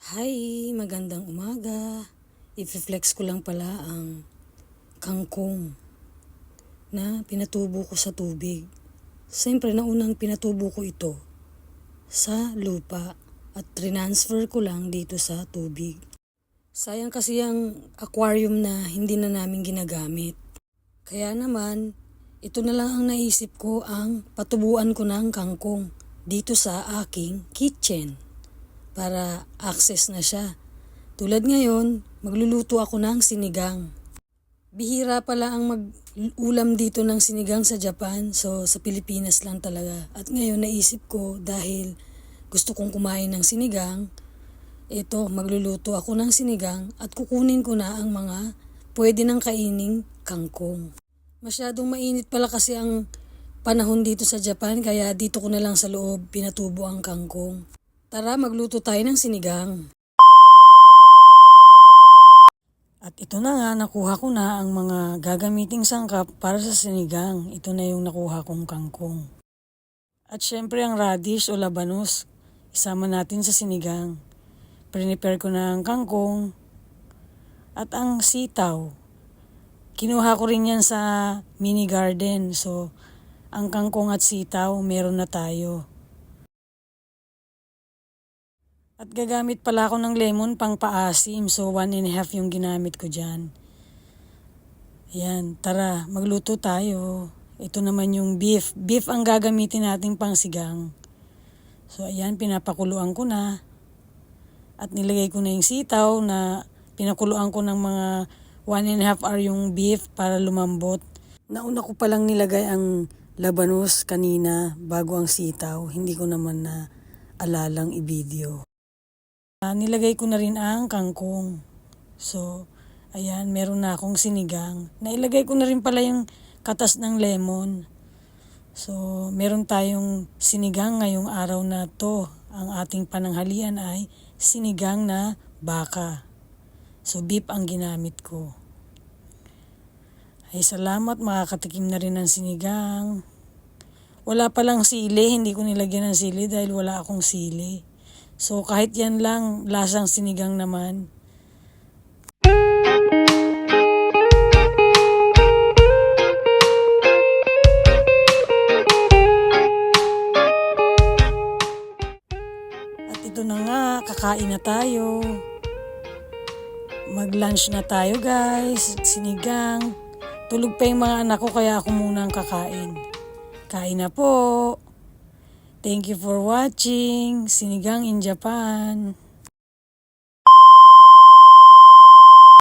Hi, magandang umaga. I-flex ko lang pala ang kangkong na pinatubo ko sa tubig. Siyempre, naunang pinatubo ko ito sa lupa at transfer ko lang dito sa tubig. Sayang kasi ang aquarium na hindi na namin ginagamit. Kaya naman, ito na lang ang naisip ko, ang patubuan ko ng kangkong dito sa aking kitchen. Para access na siya. Tulad ngayon, magluluto ako ng sinigang. Bihira pala ang mag-ulam dito ng sinigang sa Japan, so sa Pilipinas lang talaga. At ngayon naisip ko, dahil gusto kong kumain ng sinigang, magluluto ako ng sinigang at kukunin ko na ang mga pwede nang kaining kangkong. Masyadong mainit pala kasi ang panahon dito sa Japan, kaya dito ko na lang sa loob pinatubo ang kangkong. Tara, magluto tayo ng sinigang. At ito na nga, nakuha ko na ang mga gagamiting sangkap para sa sinigang. Ito na yung nakuha kong kangkong. At syempre ang radish o labanos, isama natin sa sinigang. Prepare ko na ang kangkong at ang sitaw. Kinuha ko rin yan sa mini garden. So, ang kangkong at sitaw, meron na tayo. At gagamit pala ako ng lemon pang paasim. So 1.5 yung ginamit ko dyan. Ayan, tara, magluto tayo. Ito naman yung beef. Beef ang gagamitin natin pang sigang. So ayan, pinapakuluan ko na. At nilagay ko na yung sitaw na pinakuluan ko ng mga 1.5 hour yung beef para lumambot. Nauna ko palang nilagay ang labanos kanina bago ang sitaw. Hindi ko naman na alalang i-video. Nilagay ko na rin ang kangkong. So, ayan, meron na akong sinigang. Nailagay ko na rin pala yung katas ng lemon. So, meron tayong sinigang ngayong araw na to. Ang ating pananghalian ay sinigang na baka. So, beef ang ginamit ko. Ay, salamat, makakatikim na rin ng sinigang. Wala palang sili, hindi ko nilagyan ng sili dahil wala akong sili. So kahit yan lang, lasang sinigang naman. At ito na nga, kakain na tayo. Mag-lunch na tayo guys, sinigang. Tulog pa yung mga anak ko kaya ako muna ang kakain. Kain na po. Thank you for watching. Sinigang in Japan.